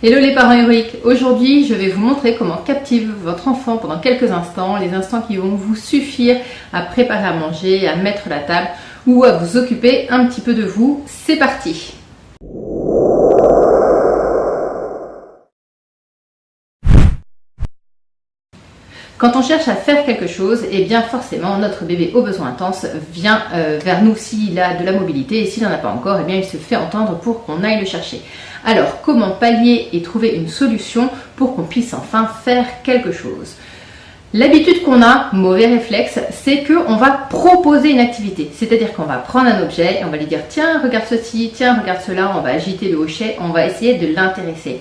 Hello les parents héroïques, aujourd'hui je vais vous montrer comment captiver votre enfant pendant quelques instants, les instants qui vont vous suffire à préparer à manger, à mettre la table ou à vous occuper un petit peu de vous. C'est parti! Quand on cherche à faire quelque chose, eh bien forcément notre bébé aux besoins intenses vient vers nous s'il a de la mobilité et s'il n'en a pas encore, eh bien il se fait entendre pour qu'on aille le chercher. Alors comment pallier et trouver une solution pour qu'on puisse enfin faire quelque chose? L'habitude qu'on a, mauvais réflexe, c'est qu'on va proposer une activité. C'est-à-dire qu'on va prendre un objet et on va lui dire tiens regarde ceci, tiens regarde cela, on va agiter le hochet, on va essayer de l'intéresser.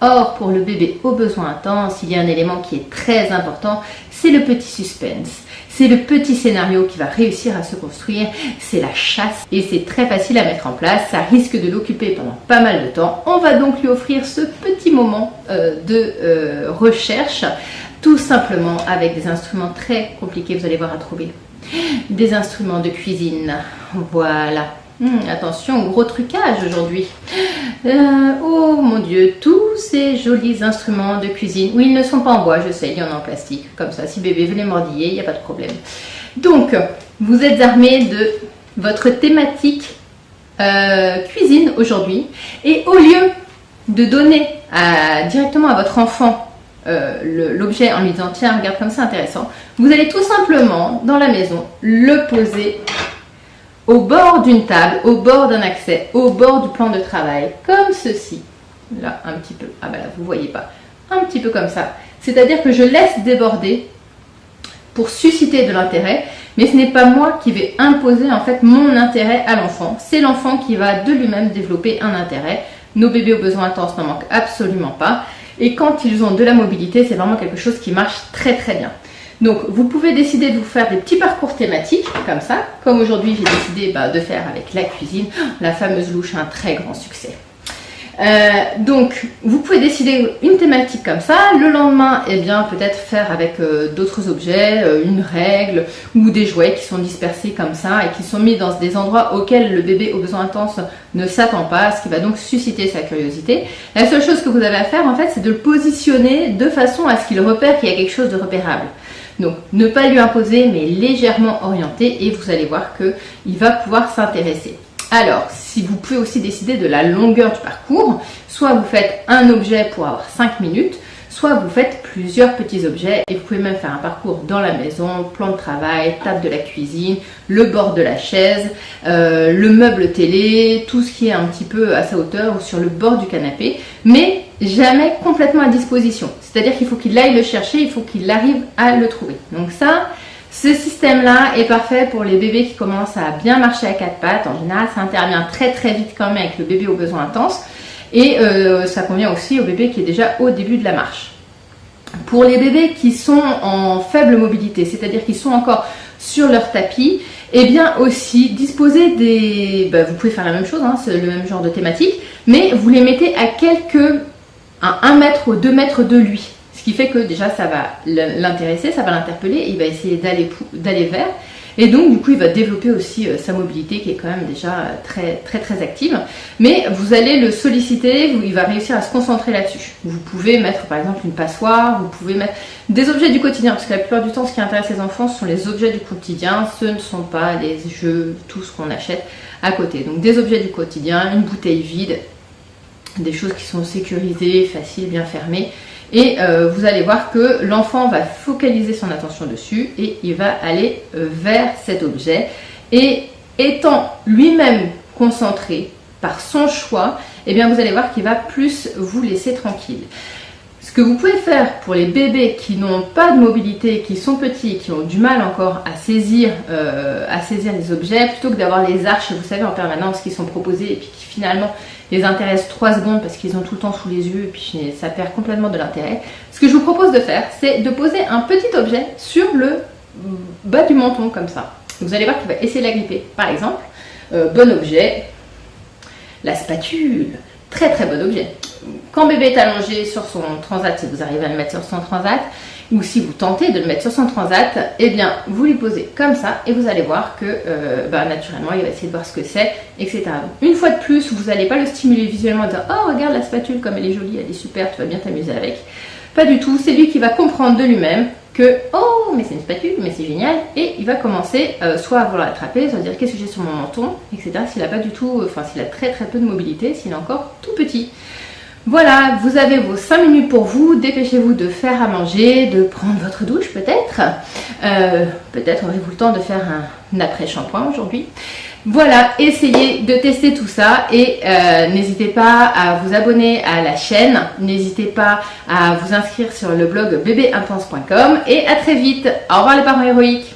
Or, pour le bébé aux besoins intenses, il y a un élément qui est très important, c'est le petit suspense. C'est le petit scénario qui va réussir à se construire, c'est la chasse et c'est très facile à mettre en place, ça risque de l'occuper pendant pas mal de temps. On va donc lui offrir ce petit moment de recherche, tout simplement avec des instruments très compliqués, vous allez voir à trouver. Des instruments de cuisine, voilà. Attention au gros trucage aujourd'hui. Oh mon Dieu, tous ces jolis instruments de cuisine. Oui, ils ne sont pas en bois, je sais, il y en a en plastique. Comme ça, si bébé venait mordiller, il n'y a pas de problème. Donc, vous êtes armés de votre thématique cuisine aujourd'hui. Et au lieu de donner directement à votre enfant l'objet en lui disant tiens, regarde comme c'est intéressant, vous allez tout simplement, dans la maison, le poser au bord d'une table, au bord d'un accès, au bord du plan de travail, comme ceci. Là, un petit peu. Ah ben là, vous ne voyez pas. Un petit peu comme ça. C'est-à-dire que je laisse déborder pour susciter de l'intérêt, mais ce n'est pas moi qui vais imposer en fait mon intérêt à l'enfant. C'est l'enfant qui va de lui-même développer un intérêt. Nos bébés aux besoins intenses n'en manquent absolument pas. Et quand ils ont de la mobilité, c'est vraiment quelque chose qui marche très très bien. Donc, vous pouvez décider de vous faire des petits parcours thématiques, comme ça. Comme aujourd'hui, j'ai décidé de faire avec la cuisine, la fameuse louche, un très grand succès. Donc, vous pouvez décider une thématique comme ça. Le lendemain, eh bien, peut-être faire avec d'autres objets, une règle ou des jouets qui sont dispersés comme ça et qui sont mis dans des endroits auxquels le bébé aux besoins intenses ne s'attend pas, ce qui va donc susciter sa curiosité. La seule chose que vous avez à faire, en fait, c'est de le positionner de façon à ce qu'il repère qu'il y a quelque chose de repérable. Donc, ne pas lui imposer, mais légèrement orienter et vous allez voir qu'il va pouvoir s'intéresser. Alors, si vous pouvez aussi décider de la longueur du parcours, soit vous faites un objet pour avoir 5 minutes, soit vous faites plusieurs petits objets et vous pouvez même faire un parcours dans la maison, plan de travail, table de la cuisine, le bord de la chaise, le meuble télé, tout ce qui est un petit peu à sa hauteur ou sur le bord du canapé, mais jamais complètement à disposition. C'est-à-dire qu'il faut qu'il aille le chercher, il faut qu'il arrive à le trouver. Donc ça, ce système-là est parfait pour les bébés qui commencent à bien marcher à quatre pattes. En général, ça intervient très très vite quand même avec le bébé aux besoins intenses. Et ça convient aussi au bébé qui est déjà au début de la marche. Pour les bébés qui sont en faible mobilité, c'est-à-dire qui sont encore sur leur tapis, et bien aussi disposer des... vous pouvez faire la même chose, hein, c'est le même genre de thématique, mais vous les mettez à à 1 mètre ou 2 mètres de lui. Ce qui fait que déjà ça va l'intéresser, ça va l'interpeller et il va essayer d'aller vers. Et donc du coup il va développer aussi sa mobilité qui est quand même déjà très très très active. Mais vous allez le solliciter, il va réussir à se concentrer là-dessus. Vous pouvez mettre par exemple une passoire, vous pouvez mettre des objets du quotidien, parce que la plupart du temps ce qui intéresse les enfants ce sont les objets du quotidien, ce ne sont pas les jeux, tout ce qu'on achète à côté. Donc des objets du quotidien, une bouteille vide, des choses qui sont sécurisées, faciles, bien fermées. Et vous allez voir que l'enfant va focaliser son attention dessus et il va aller vers cet objet. Et étant lui-même concentré par son choix, eh bien vous allez voir qu'il va plus vous laisser tranquille. Ce que vous pouvez faire pour les bébés qui n'ont pas de mobilité, qui sont petits, qui ont du mal encore à saisir les objets, plutôt que d'avoir les arches, vous savez, en permanence qui sont proposées et puis qui finalement les intéressent 3 secondes parce qu'ils ont tout le temps sous les yeux et puis ça perd complètement de l'intérêt. Ce que je vous propose de faire, c'est de poser un petit objet sur le bas du menton comme ça. Vous allez voir qu'il va essayer de l'agripper. Par exemple, bon objet, la spatule. Très très bon objet. Quand bébé est allongé sur son transat, si vous arrivez à le mettre sur son transat, ou si vous tentez de le mettre sur son transat, eh bien vous lui posez comme ça et vous allez voir que naturellement il va essayer de voir ce que c'est, etc. Donc, une fois de plus, vous n'allez pas le stimuler visuellement en disant oh regarde la spatule comme elle est jolie, elle est super, tu vas bien t'amuser avec. Pas du tout, c'est lui qui va comprendre de lui-même que oh mais c'est une spatule, mais c'est génial, et il va commencer soit à vouloir l'attraper, soit à dire qu'est-ce que j'ai sur mon menton, etc. S'il a pas du tout, s'il a très très peu de mobilité, s'il est encore tout petit. Voilà, vous avez vos 5 minutes pour vous, dépêchez-vous de faire à manger, de prendre votre douche peut-être. Peut-être aurez-vous le temps de faire un après-shampoing aujourd'hui. Voilà, essayez de tester tout ça et n'hésitez pas à vous abonner à la chaîne, n'hésitez pas à vous inscrire sur le blog bébéintense.com et à très vite. Au revoir les parents héroïques.